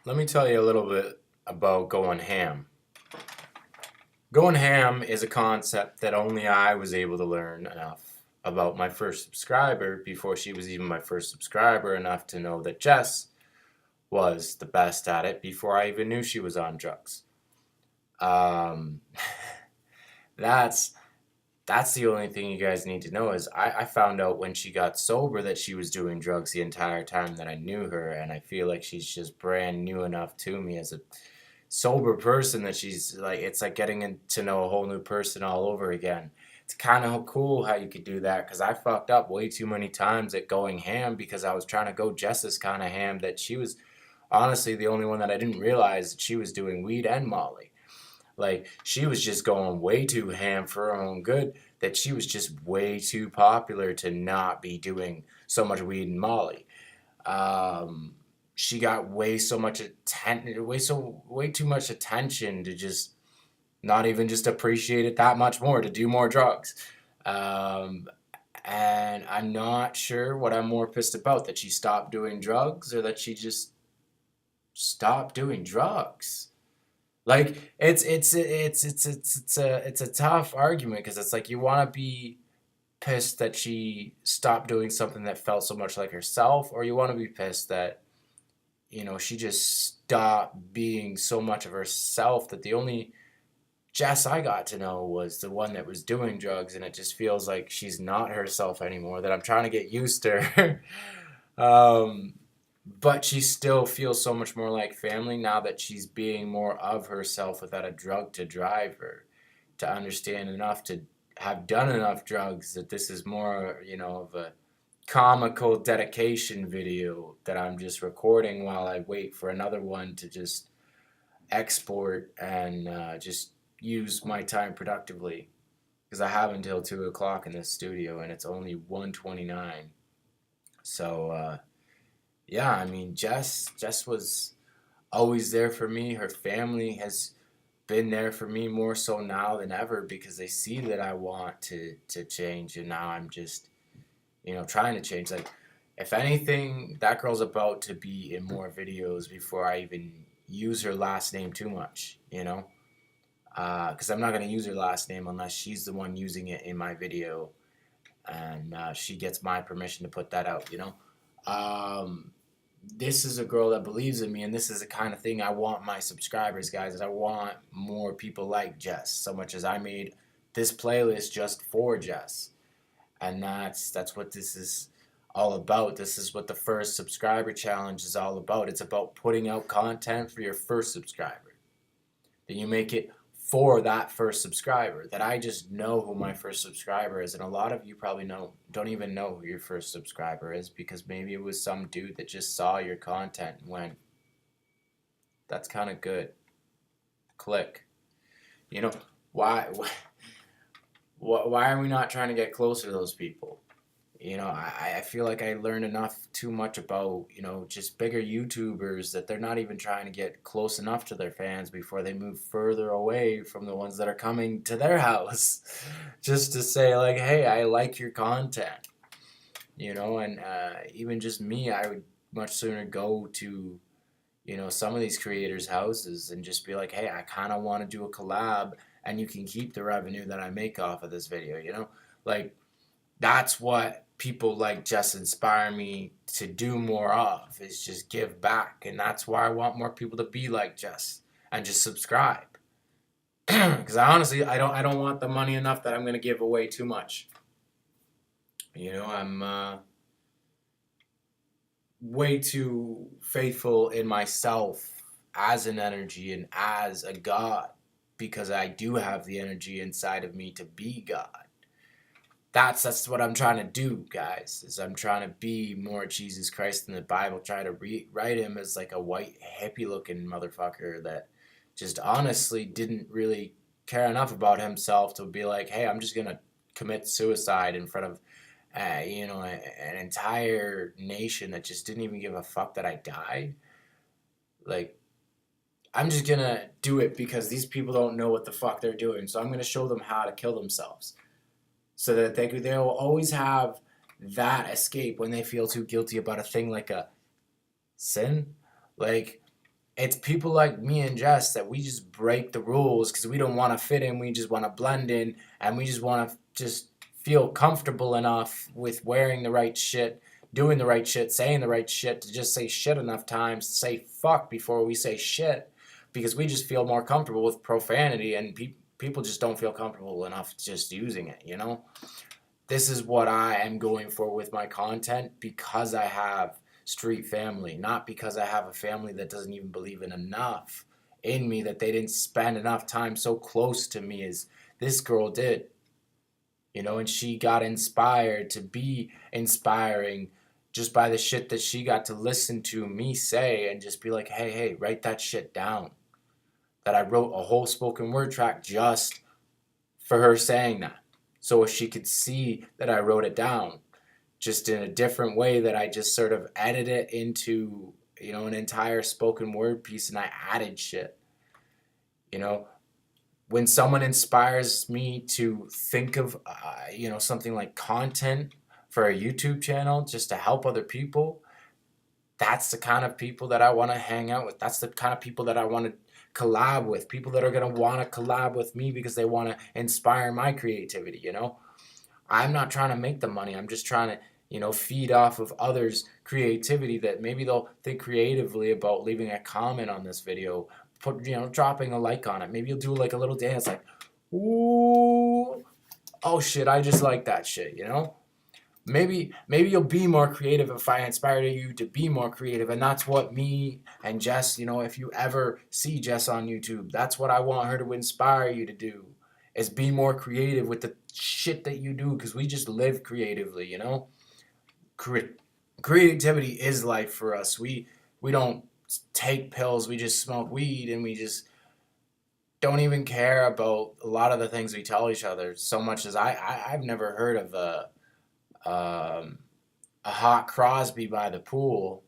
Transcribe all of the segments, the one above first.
Let me tell you a little bit about going ham. Going ham is a concept that only I was able to learn enough about my first subscriber before she was even my first subscriber enough to know that Jess was the best at it before I even knew she was on drugs. Um, that's that's the only thing you guys need to know is I found out when she got sober that she was doing drugs the entire time that I knew her, and I feel like she's just brand new enough to me as a sober person that she's like it's like getting to know a whole new person all over again. It's kind of cool how you could do that because I fucked up way too many times at going ham because I was trying to go Jess's kind of ham that she was honestly the only one that I didn't realize that she was doing weed and Molly. Like she was just going way too ham for her own good that she was just way too popular to not be doing so much weed and Molly. Um, she got way too much attention to just not even just appreciate it that much more to do more drugs. Um, and I'm not sure what I'm more pissed about that she stopped doing drugs or that she just stopped doing drugs. Like it's a tough argument because it's like you want to be pissed that she stopped doing something that felt so much like herself, or you want to be pissed that she just stopped being so much of herself that the only Jess I got to know was the one that was doing drugs, and it just feels like she's not herself anymore. That I'm trying to get used to her. um, but she still feels so much more like family now that she's being more of herself without a drug to drive her to understand enough to have done enough drugs that this is more, of a comical dedication video that I'm just recording while I wait for another one to just export and just use my time productively because I have until 2 o'clock in this studio and it's only 1:29. So yeah, I mean Jess was always there for me. Her family has been there for me more so now than ever because they see that I want to change and now I'm just trying to change. Like, if anything, that girl's about to be in more videos before I even use her last name too much, Because I'm not going to use her last name unless she's the one using it in my video and she gets my permission to put that out. Um, this is a girl that believes in me, and this is the kind of thing I want my subscribers, guys. Is I want more people like Jess, so much as I made this playlist just for Jess. And that's what this is all about. This is what the first subscriber challenge is all about. It's about putting out content for your first subscriber. Then you make it for that first subscriber. That I just know who my first subscriber is, and a lot of you probably don't even know who your first subscriber is because maybe it was some dude that just saw your content and went, "That's kind of good." Click. You know why? Why are we not trying to get closer to those people? I feel like I learned enough too much about, just bigger YouTubers that they're not even trying to get close enough to their fans before they move further away from the ones that are coming to their house just to say, like, hey, I like your content, and even just me, I would much sooner go to, some of these creators' houses and just be like, hey, I kind of want to do a collab and you can keep the revenue that I make off of this video. Like, that's what people like Jess inspire me to do more of is just give back, and that's why I want more people to be like Jess and just subscribe. Because I honestly, I don't want the money enough that I'm gonna give away too much. I'm way too faithful in myself as an energy and as a god because I do have the energy inside of me to be God. That's what I'm trying to do, guys. Is I'm trying to be more Jesus Christ in the Bible. Try to write him as like a white hippie looking motherfucker that just honestly didn't really care enough about himself to be like, hey, I'm just gonna commit suicide in front of an entire nation that just didn't even give a fuck that I died. Like, I'm just gonna do it because these people don't know what the fuck they're doing. So I'm gonna show them how to kill themselves so that they'll always have that escape when they feel too guilty about a thing like a sin. Like, it's people like me and Jess that we just break the rules because we don't want to fit in. We just want to blend in, and we just want to just feel comfortable enough with wearing the right shit, doing the right shit, saying the right shit to just say shit enough times to say fuck before we say shit because we just feel more comfortable with profanity, and people just don't feel comfortable enough just using it, you know? This is what I am going for with my content because I have street family, not because I have a family that doesn't even believe in enough in me, that they didn't spend enough time so close to me as this girl did, you know, and she got inspired to be inspiring just by the shit that she got to listen to me say and just be like, hey, write that shit down. That I wrote a whole spoken word track just for her saying that. So she could see that I wrote it down just in a different way, that I just sort of edited it into, you know, an entire spoken word piece and I added shit. You know, when someone inspires me to think of, you know, something like content for a YouTube channel just to help other people, that's the kind of people that I want to hang out with. That's the kind of people that I want to collab with. People that are going to want to collab with me because they want to inspire my creativity, you know? I'm not trying to make the money. I'm just trying to, you know, feed off of others' creativity, that maybe they'll think creatively about leaving a comment on this video, put, you know, dropping a like on it. Maybe you'll do like a little dance like, ooh, oh shit, I just like that shit, you know? Maybe you'll be more creative if I inspire you to be more creative, and that's what me and Jess, you know, if you ever see Jess on YouTube, that's what I want her to inspire you to do, is be more creative with the shit that you do, because we just live creatively, you know. Cre- Creativity is life for us. We don't take pills, we just smoke weed, and we just don't even care about a lot of the things we tell each other so much as I've never heard of um, a hot Crosby by the pool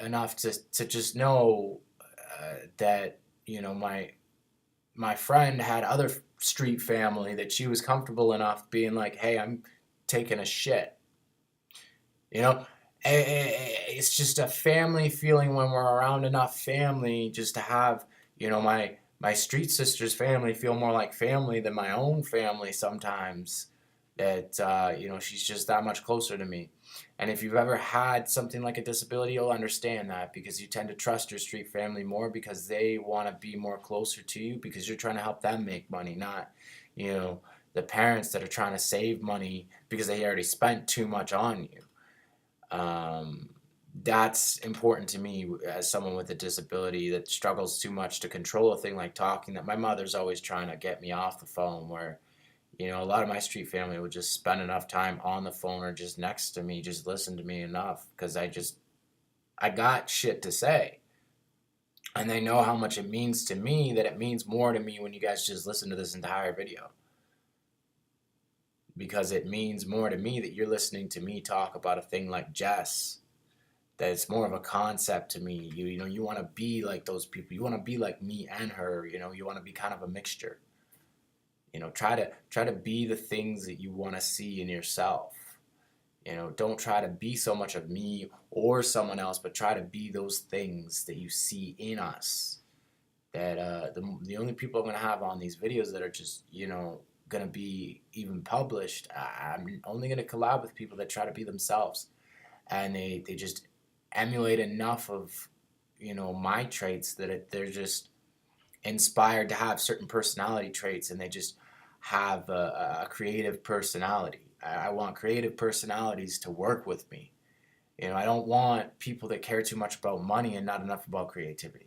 enough to just know that, you know, my friend had other street family that she was comfortable enough being like, hey, I'm taking a shit, you know. It's just a family feeling when we're around enough family just to have, you know, my street sister's family feel more like family than my own family sometimes, that you know, she's just that much closer to me. And if you've ever had something like a disability, you'll understand that, because you tend to trust your street family more because they want to be more closer to you because you're trying to help them make money, not, you know, the parents that are trying to save money because they already spent too much on you. um, that's important to me as someone with a disability that struggles too much to control a thing like talking, that my mother's always trying to get me off the phone, where, you know, a lot of my street family would just spend enough time on the phone or just next to me, just listen to me enough because I got shit to say. And they know how much it means to me, that it means more to me when you guys just listen to this entire video. Because it means more to me that you're listening to me talk about a thing like Jess, that it's more of a concept to me. You know, you want to be like those people. You want to be like me and her. You know, you want to be kind of a mixture. You know, try to be the things that you want to see in yourself. You know, don't try to be so much of me or someone else, but try to be those things that you see in us. That the only people I'm gonna have on these videos that are just, you know, gonna be even published, I'm only gonna collab with people that try to be themselves, and they just emulate enough of, you know, my traits that they're just inspired to have certain personality traits, and they just have a creative personality. I want creative personalities to work with me. You know, I don't want people that care too much about money and not enough about creativity.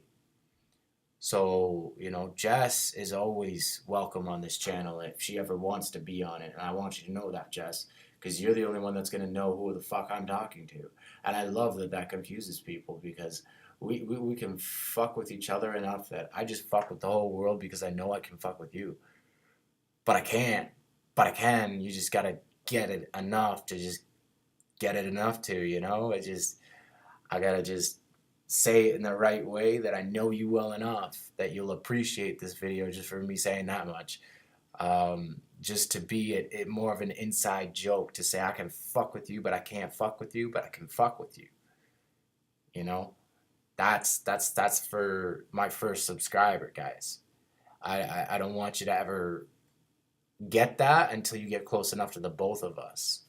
So, you know, Jess is always welcome on this channel if she ever wants to be on it. And I want you to know that, Jess, because you're the only one that's going to know who the fuck I'm talking to. And I love that that confuses people, because we can fuck with each other enough that I just fuck with the whole world because I know I can fuck with you. But I can't. But I can. You just got to get it enough to just get it enough to, you know? I gotta just say it in the right way that I know you well enough that you'll appreciate this video just for me saying that much. Just to be it more of an inside joke to say I can fuck with you, but I can't fuck with you, but I can fuck with you. You know? That's for my first subscriber, guys. I don't want you to ever get that until you get close enough to the both of us.